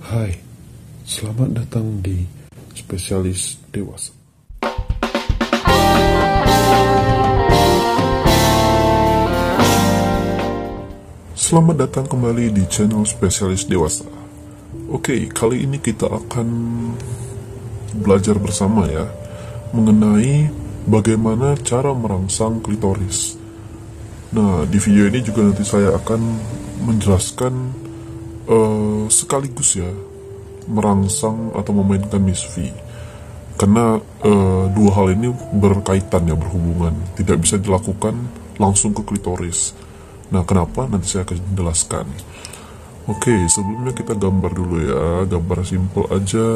Hai, selamat datang di Spesialis Dewasa. Selamat datang kembali di channel Spesialis Dewasa. Oke, kali ini kita akan belajar bersama ya mengenai bagaimana cara merangsang klitoris. Nah, di video ini juga nanti saya akan menjelaskan sekaligus ya merangsang atau memainkan Miss V, karena dua hal ini berkaitan ya, berhubungan, tidak bisa dilakukan langsung ke klitoris. Nah, kenapa? Nanti saya akan jelaskan. Oke, sebelumnya kita gambar dulu ya, gambar simple aja.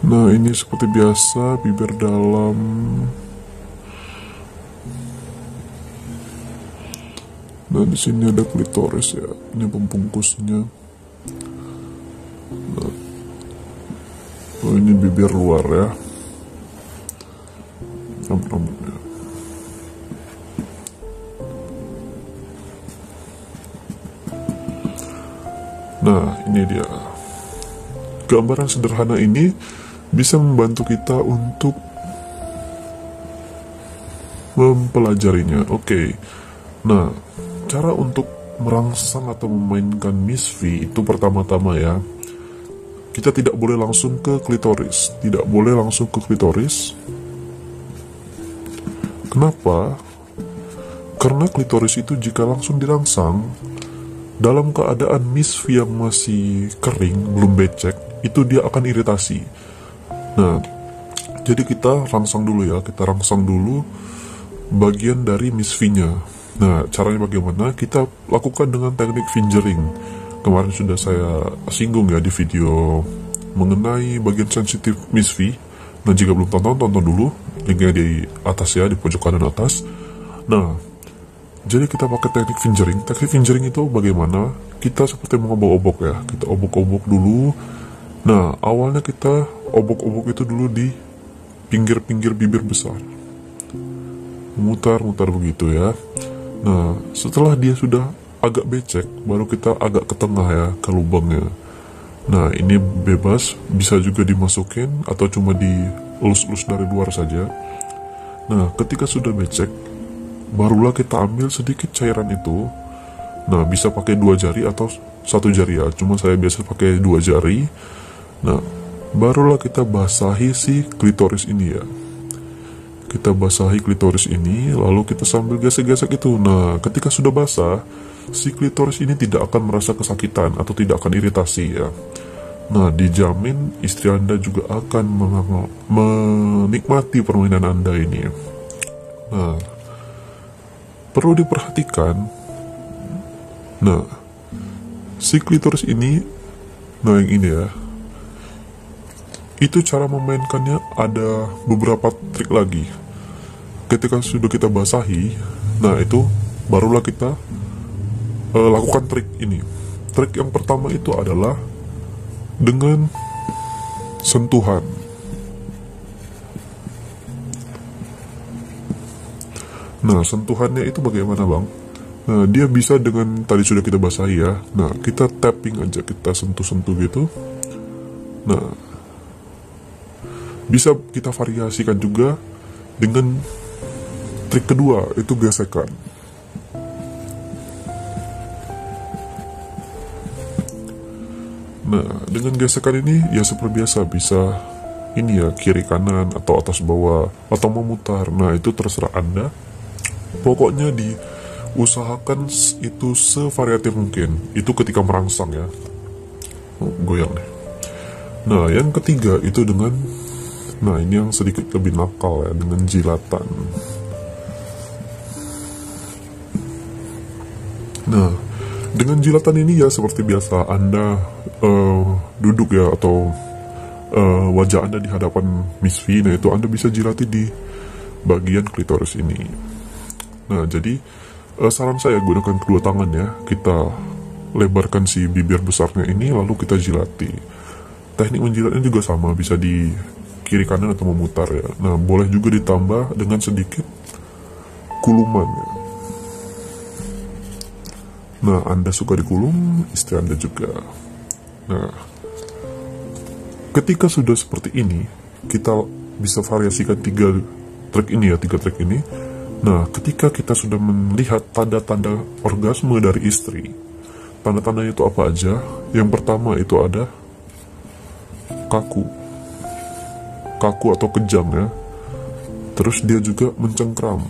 Nah, ini seperti biasa, bibir dalam. Nah, di sini ada klitoris ya, ini pembungkusnya. Nah, oh, ini bibir luar ya, rambut-rambutnya. Nah, ini dia. Gambaran sederhana ini bisa membantu kita untuk mempelajarinya. Oke. Nah, cara untuk merangsang atau memainkan Miss V itu pertama-tama ya, kita tidak boleh langsung ke klitoris. Tidak boleh langsung ke klitoris. Kenapa? Karena klitoris itu jika langsung dirangsang dalam keadaan Miss V yang masih kering, belum becek, itu dia akan iritasi. Nah, jadi kita rangsang dulu ya, kita rangsang dulu bagian dari Miss V-nya. Nah, caranya bagaimana? Kita lakukan dengan teknik fingering. Kemarin sudah saya singgung ya di video mengenai bagian sensitif Miss V. Nah, jika belum tonton dulu, linknya di atas ya, di pojok kanan atas. Nah, jadi kita pakai teknik fingering. Teknik fingering itu bagaimana? Kita seperti mengobok-obok ya, kita obok-obok dulu. Nah, awalnya kita obok-obok itu dulu di pinggir-pinggir bibir besar, mutar-mutar begitu ya. Nah, setelah dia sudah agak becek, baru kita agak ke tengah ya, ke lubangnya. Nah, ini bebas, bisa juga dimasukin atau cuma dielus-elus dari luar saja. Nah, ketika sudah becek, barulah kita ambil sedikit cairan itu. Nah, bisa pakai 2 jari atau 1 jari ya, cuma saya biasa pakai 2 jari. Nah, barulah kita basahi si klitoris ini ya. Kita basahi klitoris ini, lalu kita sambil gesek-gesek itu. Nah, ketika sudah basah, si klitoris ini tidak akan merasa kesakitan atau tidak akan iritasi ya. Nah, dijamin istri Anda juga akan menikmati permainan Anda ini. Nah, perlu diperhatikan. Nah, si klitoris ini, nah yang ini ya, itu cara memainkannya ada beberapa trik lagi. Ketika sudah kita basahi, nah itu barulah kita lakukan trik ini. Trik yang pertama itu adalah dengan sentuhan. Nah, sentuhannya itu bagaimana bang? Nah, dia bisa dengan tadi sudah kita basahi ya. Nah, kita tapping aja, kita sentuh-sentuh gitu. Nah, bisa kita variasikan juga dengan trik kedua, itu gesekan. Nah, dengan gesekan ini ya seperti biasa, bisa ini ya, kiri kanan atau atas bawah atau memutar. Nah, itu terserah Anda. Pokoknya diusahakan itu sevariatif mungkin. Itu ketika merangsang ya. Goyang deh. Nah, yang ketiga itu dengan, nah ini yang sedikit lebih nakal ya, dengan jilatan. Nah, dengan jilatan ini ya seperti biasa, Anda duduk ya, atau wajah Anda di hadapan Miss V. Nah, itu Anda bisa jilati di bagian klitoris ini. Nah, jadi saran saya gunakan kedua tangan ya, kita lebarkan si bibir besarnya ini, lalu kita jilati. Teknik menjilatnya juga sama, bisa di kiri kanan atau memutar ya. Nah, boleh juga ditambah dengan sedikit kuluman ya. Nah, Anda suka dikulum, istri Anda juga. Nah, ketika sudah seperti ini, kita bisa variasikan tiga trik ini. Nah, ketika kita sudah melihat tanda-tanda orgasme dari istri, tanda-tandanya itu apa aja? Yang pertama itu ada kaku atau kejang ya. Terus dia juga mencengkram.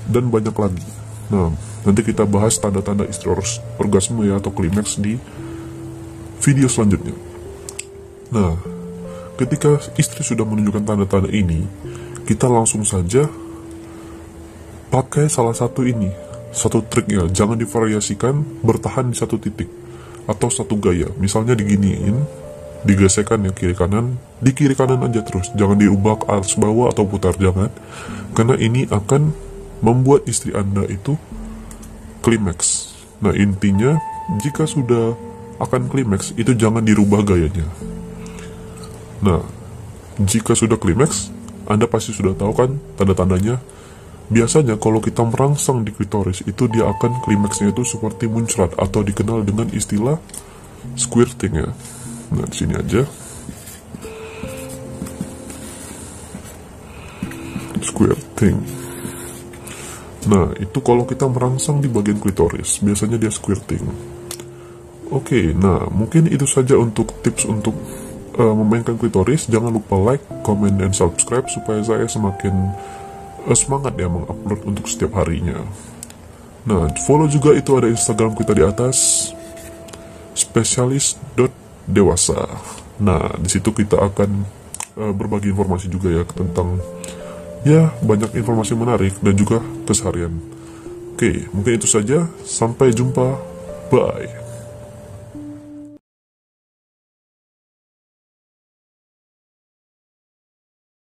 Dan banyak lagi. Nah, nanti kita bahas tanda-tanda istri orgasme ya, atau klimaks di video selanjutnya. Nah, ketika istri sudah menunjukkan tanda-tanda ini, kita langsung saja pakai salah satu trik ya. Jangan divariasikan, bertahan di satu titik atau satu gaya. Misalnya diginiin, digesekkan ya kiri kanan, di kiri kanan aja terus, jangan diubah ke atas bawah atau putar, jangan, karena ini akan membuat istri Anda itu klimaks. Nah, intinya jika sudah akan klimaks itu jangan dirubah gayanya. Nah, jika sudah klimaks, Anda pasti sudah tahu kan tanda-tandanya. Biasanya kalau kita merangsang di klitoris itu dia akan klimaksnya itu seperti muncrat atau dikenal dengan istilah squirting ya. Nah, di sini aja. Squirting. Nah, itu kalau kita merangsang di bagian klitoris, biasanya dia squirting. Oke, nah mungkin itu saja untuk tips untuk memainkan klitoris. Jangan lupa like, comment, dan subscribe supaya saya semakin semangat ya mengupload untuk setiap harinya. Nah, follow juga, itu ada Instagram kita di atas, spesialis.dewasa. Nah, di situ kita akan berbagi informasi juga ya tentang banyak informasi menarik dan juga keseharian. Oke, mungkin itu saja. Sampai jumpa. Bye.